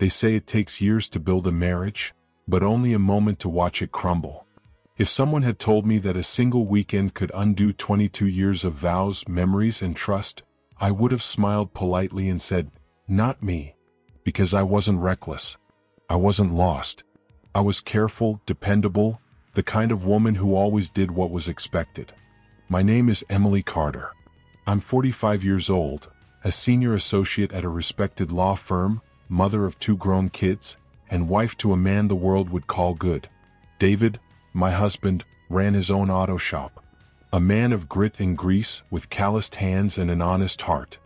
They say it takes years to build a marriage, but only a moment to watch it crumble. If someone had told me that a single weekend could undo 22 years of vows, memories, and trust, I would have smiled politely and said, "Not me," because I wasn't reckless. I wasn't lost. I was careful, dependable, the kind of woman who always did what was expected. My name is Emily Carter. I'm 45 years old, a senior associate at a respected law firm, mother of 2 grown kids, and wife to a man the world would call good. David, my husband, ran his own auto shop. A man of grit and grease, with calloused hands and an honest heart.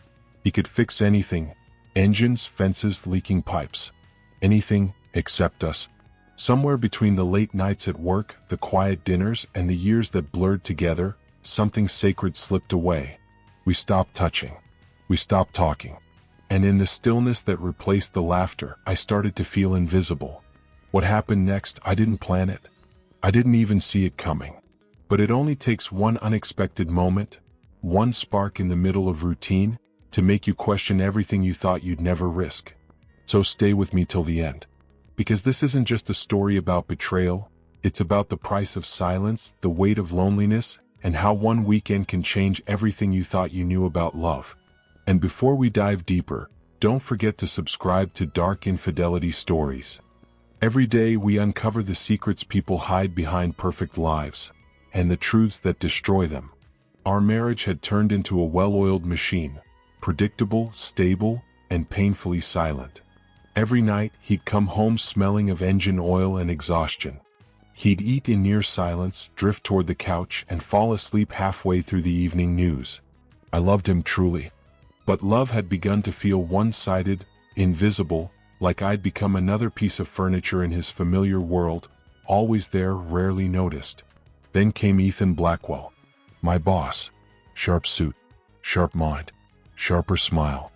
He could fix anything: engines, fences, leaking pipes. Anything, except us. Somewhere between the late nights at work, the quiet dinners, and the years that blurred together, something sacred slipped away. We stopped touching. We stopped talking. And in the stillness that replaced the laughter, I started to feel invisible. What happened next, I didn't plan it. I didn't even see it coming. But it only takes one unexpected moment, one spark in the middle of routine, to make you question everything you thought you'd never risk. So stay with me till the end. Because this isn't just a story about betrayal, it's about the price of silence, the weight of loneliness, and how one weekend can change everything you thought you knew about love. And before we dive deeper, don't forget to subscribe to Dark Infidelity Stories. Every day we uncover the secrets people hide behind perfect lives, and the truths that destroy them. Our marriage had turned into a well-oiled machine, predictable, stable, and painfully silent. Every night, he'd come home smelling of engine oil and exhaustion. He'd eat in near silence, drift toward the couch, and fall asleep halfway through the evening news. I loved him truly. But love had begun to feel one-sided, invisible, like I'd become another piece of furniture in his familiar world, always there, rarely noticed. Then came Ethan Blackwell, my boss. Sharp suit, sharp mind, sharper smile.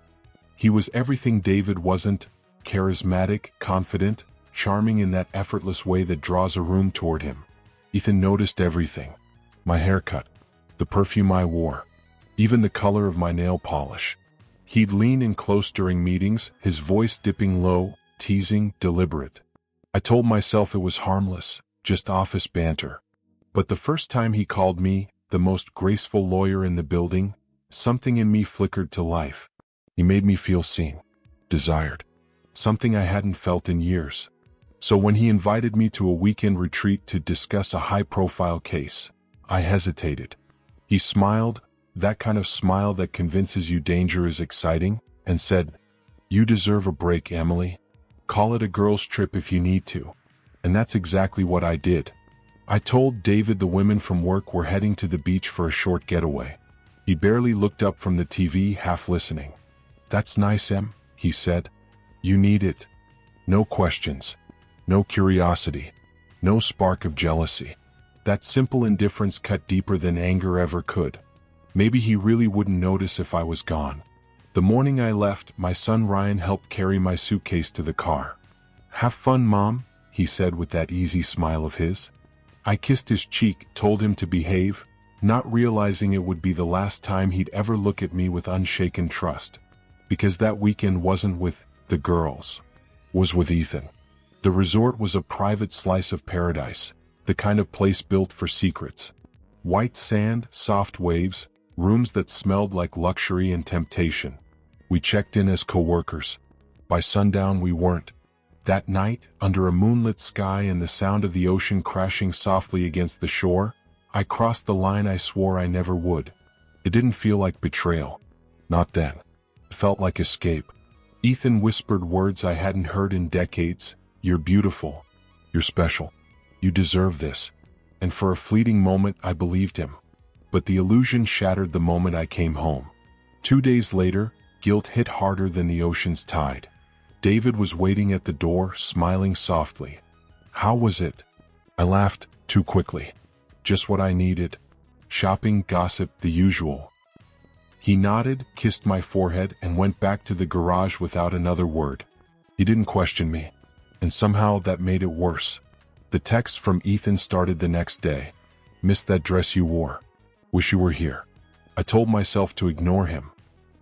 He was everything David wasn't: charismatic, confident, charming in that effortless way that draws a room toward him. Ethan noticed everything: my haircut, the perfume I wore, even the color of my nail polish. He'd lean in close during meetings, his voice dipping low, teasing, deliberate. I told myself it was harmless, just office banter. But the first time he called me, the most graceful lawyer in the building, something in me flickered to life. He made me feel seen, desired, something I hadn't felt in years. So when he invited me to a weekend retreat to discuss a high-profile case, I hesitated. He smiled, that kind of smile that convinces you danger is exciting, and said, "You deserve a break, Emily. Call it a girl's trip if you need to." And that's exactly what I did. I told David the women from work were heading to the beach for a short getaway. He barely looked up from the TV, half listening. "That's nice, Em," he said. "You need it." No questions. No curiosity. No spark of jealousy. That simple indifference cut deeper than anger ever could. Maybe he really wouldn't notice if I was gone. The morning I left, my son Ryan helped carry my suitcase to the car. "Have fun, Mom," he said with that easy smile of his. I kissed his cheek, told him to behave, not realizing it would be the last time he'd ever look at me with unshaken trust. Because that weekend wasn't with the girls, was with Ethan. The resort was a private slice of paradise, the kind of place built for secrets. White sand, soft waves, rooms that smelled like luxury and temptation. We checked in as co-workers. By sundown we weren't. That night, under a moonlit sky and the sound of the ocean crashing softly against the shore, I crossed the line I swore I never would. It didn't feel like betrayal. Not then. It felt like escape. Ethan whispered words I hadn't heard in decades. "You're beautiful. You're special. You deserve this." And for a fleeting moment I believed him. But the illusion shattered the moment I came home. 2 days later, guilt hit harder than the ocean's tide. David was waiting at the door, smiling softly. "How was it?" I laughed, too quickly. "Just what I needed. Shopping, gossip, the usual." He nodded, kissed my forehead, and went back to the garage without another word. He didn't question me. And somehow that made it worse. The text from Ethan started the next day. "Missed that dress you wore. Wish you were here." I told myself to ignore him,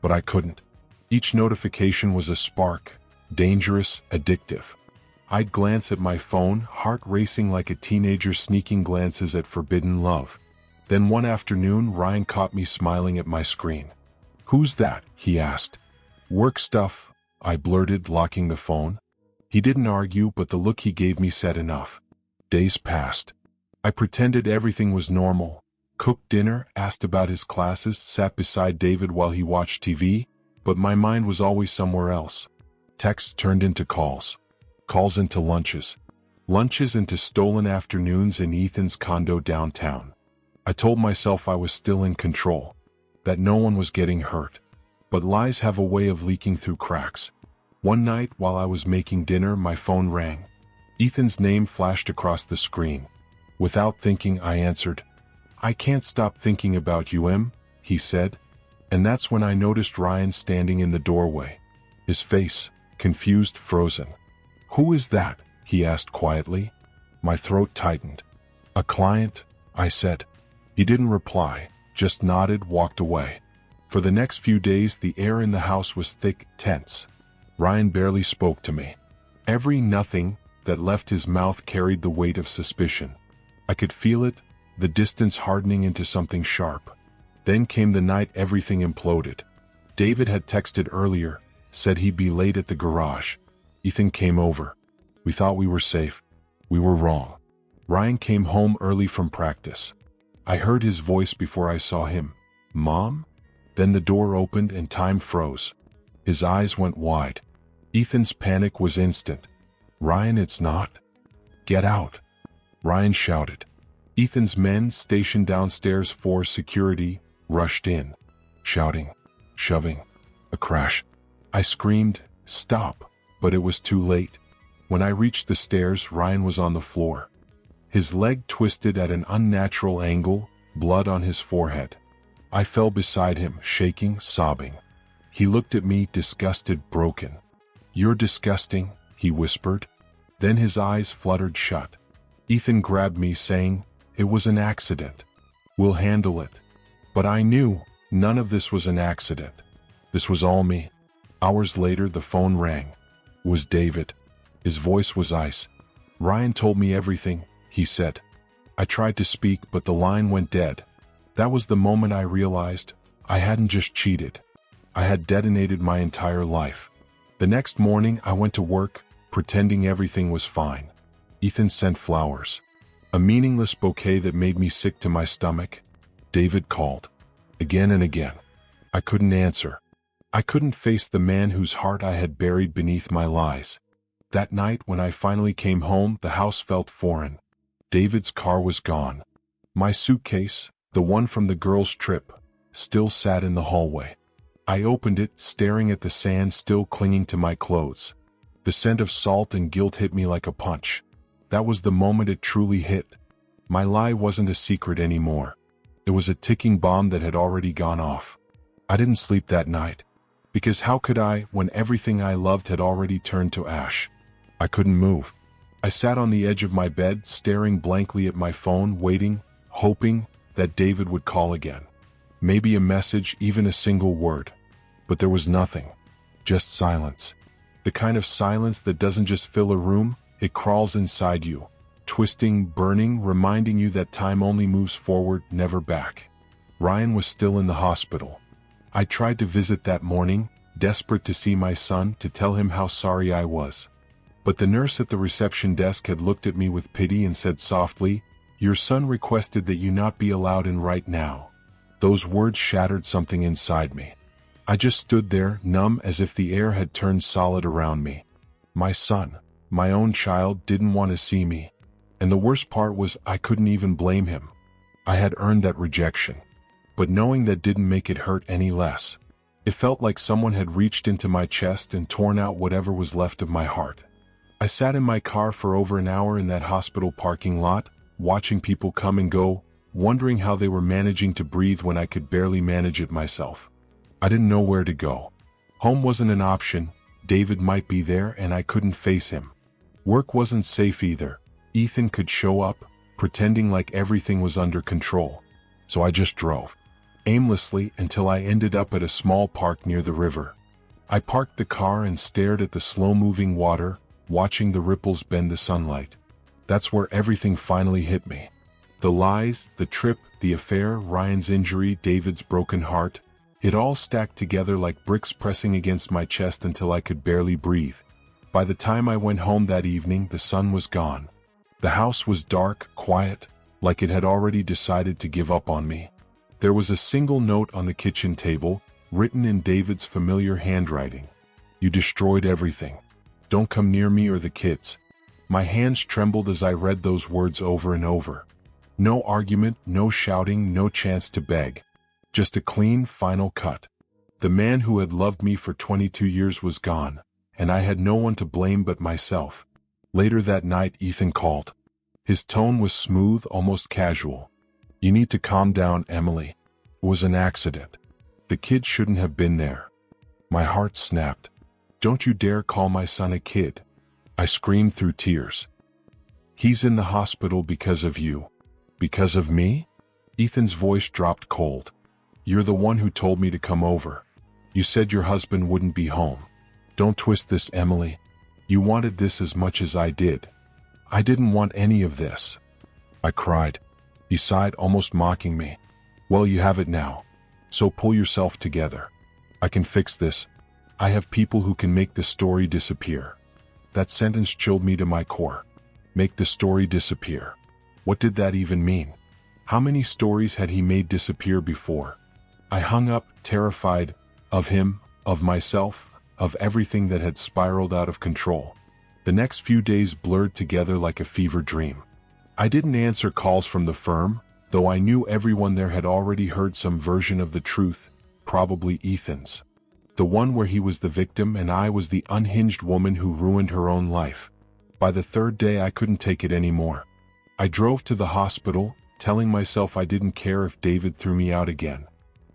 but I couldn't. Each notification was a spark, dangerous, addictive. I'd glance at my phone, heart racing like a teenager sneaking glances at forbidden love. Then one afternoon, Ryan caught me smiling at my screen. "Who's that?" he asked. "Work stuff," I blurted, locking the phone. He didn't argue, but the look he gave me said enough. Days passed. I pretended everything was normal. Cooked dinner, asked about his classes, sat beside David while he watched TV, but my mind was always somewhere else. Texts turned into calls. Calls into lunches. Lunches into stolen afternoons in Ethan's condo downtown. I told myself I was still in control, that no one was getting hurt. But lies have a way of leaking through cracks. One night, while I was making dinner, my phone rang. Ethan's name flashed across the screen. Without thinking, I answered. "I can't stop thinking about you, Em," he said. And that's when I noticed Ryan standing in the doorway. His face, confused, frozen. "Who is that?" he asked quietly. My throat tightened. "A client," I said. He didn't reply, just nodded, walked away. For the next few days, the air in the house was thick, tense. Ryan barely spoke to me. Every nothing that left his mouth carried the weight of suspicion. I could feel it, the distance hardening into something sharp. Then came the night everything imploded. David had texted earlier, said he'd be late at the garage. Ethan came over. We thought we were safe. We were wrong. Ryan came home early from practice. I heard his voice before I saw him. "Mom?" Then the door opened and time froze. His eyes went wide. Ethan's panic was instant. "Ryan, it's not." "Get out," Ryan shouted. Ethan's men, stationed downstairs for security, rushed in, shouting, shoving, a crash. I screamed, "Stop," but it was too late. When I reached the stairs, Ryan was on the floor. His leg twisted at an unnatural angle, blood on his forehead. I fell beside him, shaking, sobbing. He looked at me, disgusted, broken. "You're disgusting," he whispered. Then his eyes fluttered shut. Ethan grabbed me, saying, "It was an accident. We'll handle it." But I knew none of this was an accident. This was all me. Hours later, the phone rang. It was David. His voice was ice. "Ryan told me everything," he said. I tried to speak, but the line went dead. That was the moment I realized I hadn't just cheated. I had detonated my entire life. The next morning, I went to work, pretending everything was fine. Ethan sent flowers. A meaningless bouquet that made me sick to my stomach. David called. Again and again. I couldn't answer. I couldn't face the man whose heart I had buried beneath my lies. That night, when I finally came home, the house felt foreign. David's car was gone. My suitcase, the one from the girls' trip, still sat in the hallway. I opened it, staring at the sand still clinging to my clothes. The scent of salt and guilt hit me like a punch. That was the moment it truly hit. My lie wasn't a secret anymore. It was a ticking bomb that had already gone off. I didn't sleep that night. Because how could I, when everything I loved had already turned to ash? I couldn't move. I sat on the edge of my bed, staring blankly at my phone, waiting, hoping that David would call again. Maybe a message, even a single word. But there was nothing. Just silence. The kind of silence that doesn't just fill a room, it crawls inside you, twisting, burning, reminding you that time only moves forward, never back. Ryan was still in the hospital. I tried to visit that morning, desperate to see my son, to tell him how sorry I was. But the nurse at the reception desk had looked at me with pity and said softly, "Your son requested that you not be allowed in right now." Those words shattered something inside me. I just stood there, numb, as if the air had turned solid around me. My son, my own child, didn't want to see me. And the worst part was I couldn't even blame him. I had earned that rejection. But knowing that didn't make it hurt any less. It felt like someone had reached into my chest and torn out whatever was left of my heart. I sat in my car for over an hour in that hospital parking lot, watching people come and go, wondering how they were managing to breathe when I could barely manage it myself. I didn't know where to go. Home wasn't an option. David might be there and I couldn't face him. Work wasn't safe either. Ethan could show up, pretending like everything was under control. So I just drove, aimlessly, until I ended up at a small park near the river. I parked the car and stared at the slow-moving water, watching the ripples bend the sunlight. That's where everything finally hit me. The lies, the trip, the affair, Ryan's injury, David's broken heart. It all stacked together like bricks pressing against my chest until I could barely breathe. By the time I went home that evening, the sun was gone. The house was dark, quiet, like it had already decided to give up on me. There was a single note on the kitchen table, written in David's familiar handwriting. "You destroyed everything. Don't come near me or the kids." My hands trembled as I read those words over and over. No argument, no shouting, no chance to beg. Just a clean, final cut. The man who had loved me for 22 years was gone, and I had no one to blame but myself. Later that night, Ethan called. His tone was smooth, almost casual. "You need to calm down, Emily. It was an accident. The kid shouldn't have been there." My heart snapped. "Don't you dare call my son a kid." I screamed through tears. "He's in the hospital because of you." "Because of me?" Ethan's voice dropped cold. "You're the one who told me to come over. You said your husband wouldn't be home. Don't twist this, Emily. You wanted this as much as I did." "I didn't want any of this." I cried. He sighed, almost mocking me. "Well, you have it now. So pull yourself together. I can fix this. I have people who can make the story disappear." That sentence chilled me to my core. Make the story disappear. What did that even mean? How many stories had he made disappear before? I hung up, terrified, of him, of myself, of everything that had spiraled out of control. The next few days blurred together like a fever dream. I didn't answer calls from the firm, though I knew everyone there had already heard some version of the truth, probably Ethan's. The one where he was the victim and I was the unhinged woman who ruined her own life. By the third day I couldn't take it anymore. I drove to the hospital, telling myself I didn't care if David threw me out again.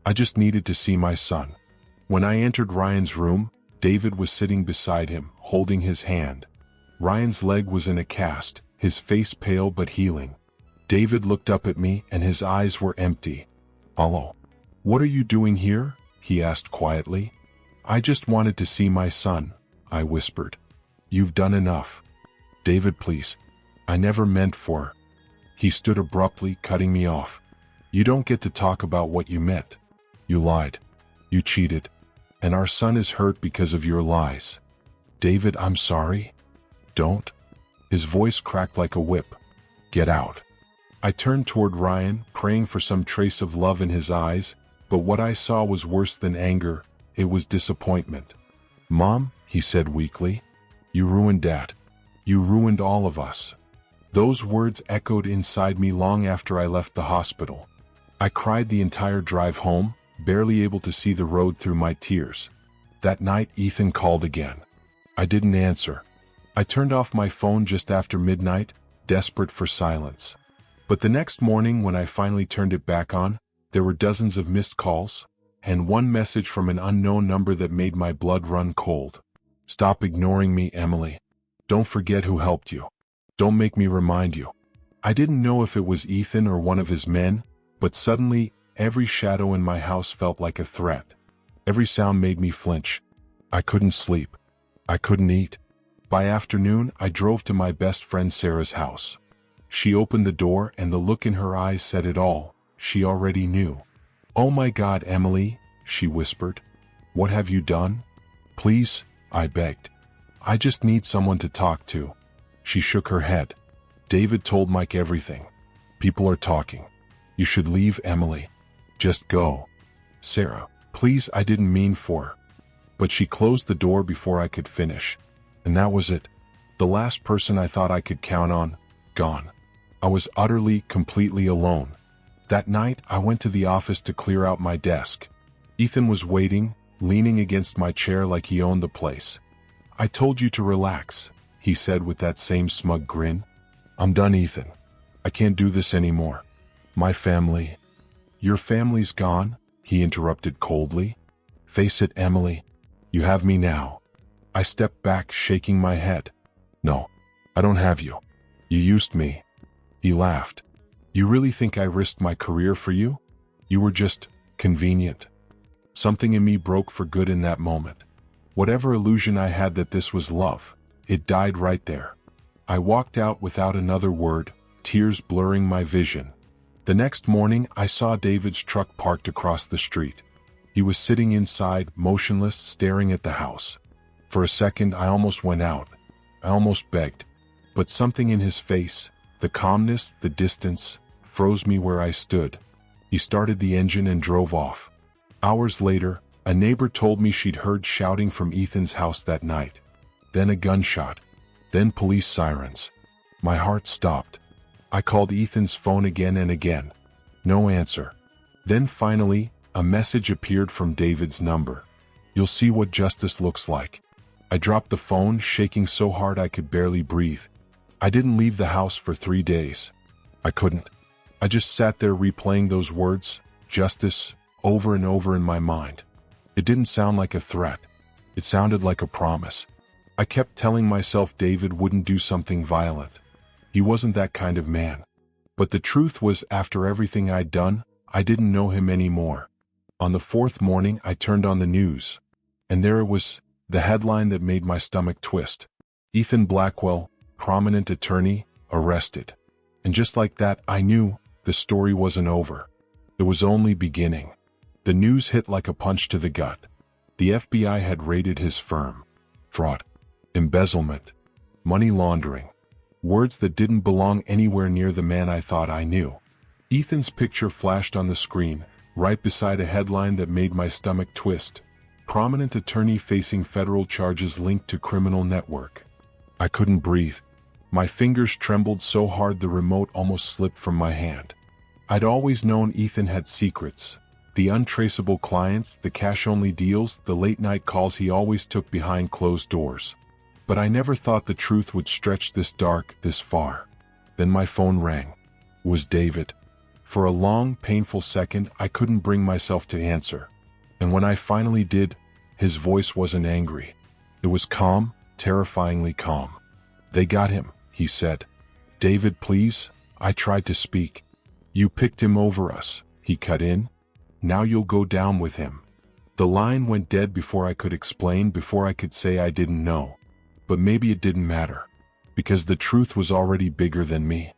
I just needed to see my son. When I entered Ryan's room, David was sitting beside him, holding his hand. Ryan's leg was in a cast, his face pale but healing. David looked up at me and his eyes were empty. "Hello. What are you doing here?" he asked quietly. "I just wanted to see my son," I whispered. "You've done enough. David, please. I never meant for..." He stood abruptly, cutting me off. "You don't get to talk about what you meant. You lied. You cheated. And our son is hurt because of your lies." "David, I'm sorry." "Don't." His voice cracked like a whip. "Get out." I turned toward Ryan, praying for some trace of love in his eyes, but what I saw was worse than anger. It was disappointment. "Mom," he said weakly, "you ruined Dad. You ruined all of us." Those words echoed inside me long after I left the hospital. I cried the entire drive home, barely able to see the road through my tears. That night, Ethan called again. I didn't answer. I turned off my phone just after midnight, desperate for silence. But the next morning when I finally turned it back on, there were dozens of missed calls, and one message from an unknown number that made my blood run cold. "Stop ignoring me, Emily. Don't forget who helped you. Don't make me remind you." I didn't know if it was Ethan or one of his men, but suddenly, every shadow in my house felt like a threat. Every sound made me flinch. I couldn't sleep. I couldn't eat. By afternoon, I drove to my best friend Sarah's house. She opened the door and the look in her eyes said it all. She already knew. "Oh my God, Emily," she whispered. "What have you done?" "Please," I begged. "I just need someone to talk to." She shook her head. "David told Mike everything. People are talking. You should leave, Emily. Just go." "Sarah, please, I didn't mean for..." But she closed the door before I could finish. And that was it. The last person I thought I could count on, gone. I was utterly, completely alone. That night, I went to the office to clear out my desk. Ethan was waiting, leaning against my chair like he owned the place. "I told you to relax," he said with that same smug grin. "I'm done, Ethan. I can't do this anymore. My family..." "Your family's gone?" he interrupted coldly. "Face it, Emily. You have me now." I stepped back, shaking my head. "No, I don't have you. You used me." He laughed. "You really think I risked my career for you? You were just convenient." Something in me broke for good in that moment. Whatever illusion I had that this was love, it died right there. I walked out without another word, tears blurring my vision. The next morning, I saw David's truck parked across the street. He was sitting inside, motionless, staring at the house. For a second, I almost went out. I almost begged. But something in his face, the calmness, the distance, froze me where I stood. He started the engine and drove off. Hours later, a neighbor told me she'd heard shouting from Ethan's house that night. Then a gunshot. Then police sirens. My heart stopped. I called Ethan's phone again and again. No answer. Then finally, a message appeared from David's number. "You'll see what justice looks like." I dropped the phone, shaking so hard I could barely breathe. I didn't leave the house for 3 days. I couldn't. I just sat there replaying those words, justice, over and over in my mind. It didn't sound like a threat. It sounded like a promise. I kept telling myself David wouldn't do something violent. He wasn't that kind of man. But the truth was, after everything I'd done, I didn't know him anymore. On the 4th morning, I turned on the news. And there it was, the headline that made my stomach twist. Ethan Blackwell, prominent attorney, arrested. And just like that, I knew the story wasn't over. It was only beginning. The news hit like a punch to the gut. The FBI had raided his firm. Fraud. Embezzlement. Money laundering. Words that didn't belong anywhere near the man I thought I knew. Ethan's picture flashed on the screen, right beside a headline that made my stomach twist. Prominent attorney facing federal charges linked to criminal network. I couldn't breathe. My fingers trembled so hard the remote almost slipped from my hand. I'd always known Ethan had secrets. The untraceable clients, the cash-only deals, the late-night calls he always took behind closed doors. But I never thought the truth would stretch this dark, this far. Then my phone rang. It was David. For a long, painful second, I couldn't bring myself to answer. And when I finally did, his voice wasn't angry. It was calm, terrifyingly calm. "They got him," he said. "David, please." I tried to speak. "You picked him over us," he cut in. "Now you'll go down with him." The line went dead before I could explain, before I could say I didn't know. But maybe it didn't matter, because the truth was already bigger than me.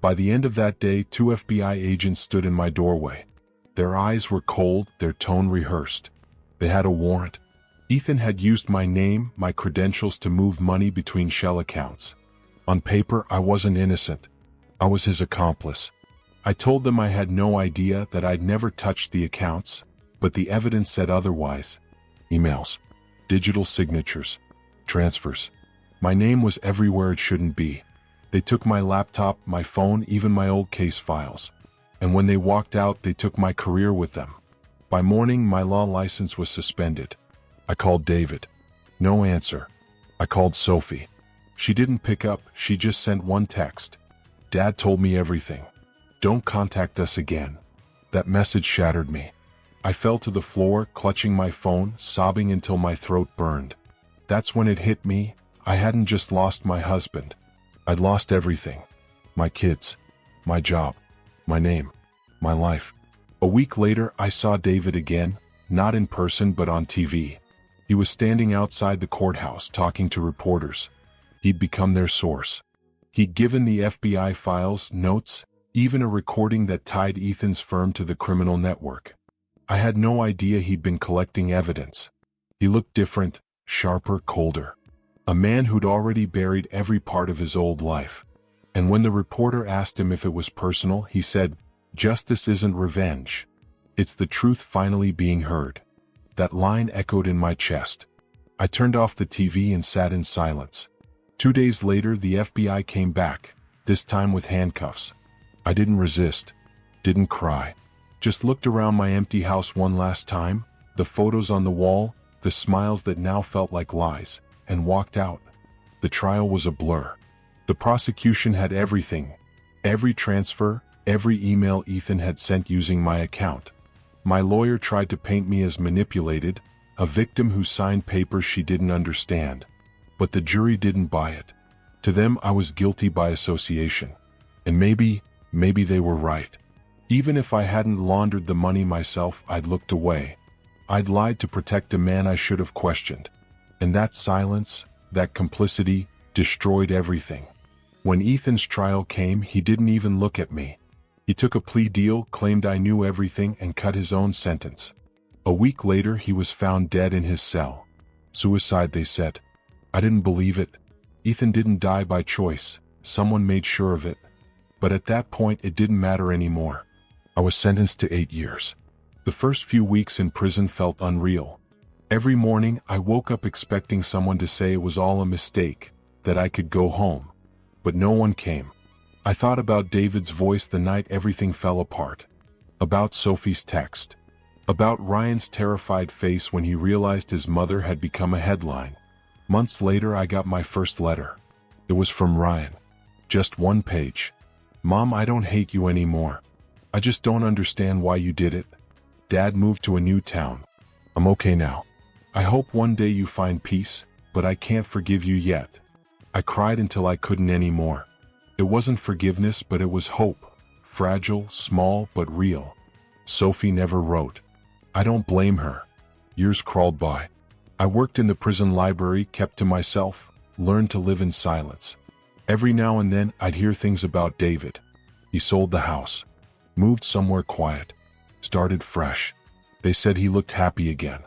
By the end of that day, 2 FBI agents stood in my doorway. Their eyes were cold, their tone rehearsed. They had a warrant. Ethan had used my name, my credentials to move money between shell accounts. On paper, I wasn't innocent. I was his accomplice. I told them I had no idea, that I'd never touched the accounts, but the evidence said otherwise. Emails, digital signatures, transfers. My name was everywhere it shouldn't be. They took my laptop, my phone, even my old case files. And when they walked out, they took my career with them. By morning, my law license was suspended. I called David. No answer. I called Sophie. She didn't pick up, she just sent one text. "Dad told me everything. Don't contact us again." That message shattered me. I fell to the floor, clutching my phone, sobbing until my throat burned. That's when it hit me. I hadn't just lost my husband. I'd lost everything. My kids, my job, my name, my life. A week later, I saw David again, not in person but on TV. He was standing outside the courthouse talking to reporters. He'd become their source. He'd given the FBI files, notes, even a recording that tied Ethan's firm to the criminal network. I had no idea he'd been collecting evidence. He looked different, sharper, colder. A man who'd already buried every part of his old life. And when the reporter asked him if it was personal, he said, "Justice isn't revenge. It's the truth finally being heard." That line echoed in my chest. I turned off the TV and sat in silence. 2 days later, the FBI came back, this time with handcuffs. I didn't resist, didn't cry. Just looked around my empty house one last time, the photos on the wall, the smiles that now felt like lies, and walked out. The trial was a blur. The prosecution had everything. Every transfer, every email Ethan had sent using my account. My lawyer tried to paint me as manipulated, a victim who signed papers she didn't understand. But the jury didn't buy it. To them, I was guilty by association. And maybe they were right. Even if I hadn't laundered the money myself, I'd looked away. I'd lied to protect a man I should have questioned. And that silence, that complicity, destroyed everything. When Ethan's trial came, he didn't even look at me. He took a plea deal, claimed I knew everything, and cut his own sentence. A week later, he was found dead in his cell. Suicide, they said. I didn't believe it. Ethan didn't die by choice. Someone made sure of it. But at that point, it didn't matter anymore. I was sentenced to 8 years. The first few weeks in prison felt unreal. Every morning, I woke up expecting someone to say it was all a mistake, that I could go home. But no one came. I thought about David's voice the night everything fell apart. About Sophie's text. About Ryan's terrified face when he realized his mother had become a headline. Months later, I got my first letter. It was from Ryan. Just 1 page. Mom, I don't hate you anymore. I just don't understand why you did it. Dad moved to a new town. I'm okay now. I hope one day you find peace, but I can't forgive you yet. I cried until I couldn't anymore. It wasn't forgiveness, but it was hope. Fragile, small, but real. Sophie never wrote. I don't blame her. Years crawled by. I worked in the prison library, kept to myself, learned to live in silence. Every now and then, I'd hear things about David. He sold the house. Moved somewhere quiet. Started fresh. They said he looked happy again.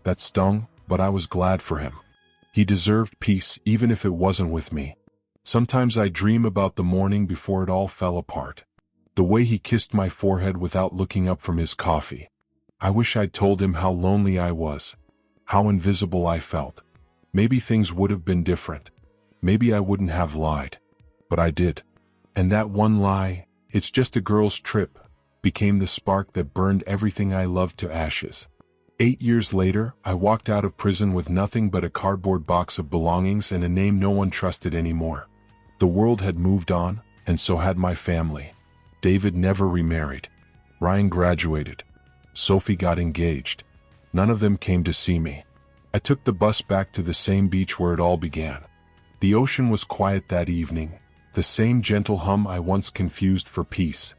That stung, but I was glad for him. He deserved peace even if it wasn't with me. Sometimes I dream about the morning before it all fell apart. The way he kissed my forehead without looking up from his coffee. I wish I'd told him how lonely I was. How invisible I felt. Maybe things would have been different. Maybe I wouldn't have lied. But I did. And that one lie, it's just a girl's trip, became the spark that burned everything I loved to ashes. 8 years later, I walked out of prison with nothing but a cardboard box of belongings and a name no one trusted anymore. The world had moved on, and so had my family. David never remarried. Ryan graduated. Sophie got engaged. None of them came to see me. I took the bus back to the same beach where it all began. The ocean was quiet that evening, the same gentle hum I once confused for peace.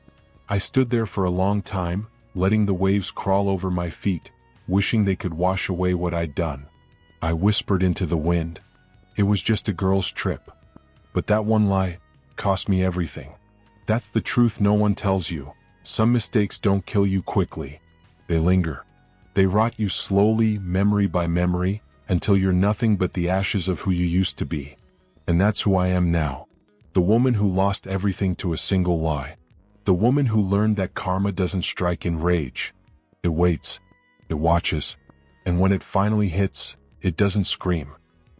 I stood there for a long time, letting the waves crawl over my feet, wishing they could wash away what I'd done. I whispered into the wind. It was just a girl's trip. But that one lie cost me everything. That's the truth no one tells you. Some mistakes don't kill you quickly. They linger. They rot you slowly, memory by memory, until you're nothing but the ashes of who you used to be. And that's who I am now. The woman who lost everything to a single lie. The woman who learned that karma doesn't strike in rage. It waits. It watches. And when it finally hits, it doesn't scream.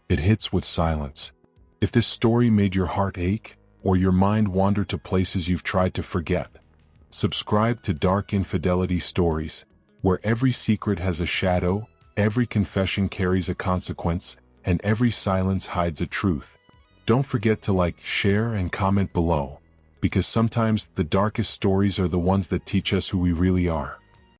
It hits with silence. If this story made your heart ache, or your mind wander to places you've tried to forget, subscribe to Dark Infidelity Stories, where every secret has a shadow, every confession carries a consequence, and every silence hides a truth. Don't forget to like, share, and comment below, because sometimes the darkest stories are the ones that teach us who we really are.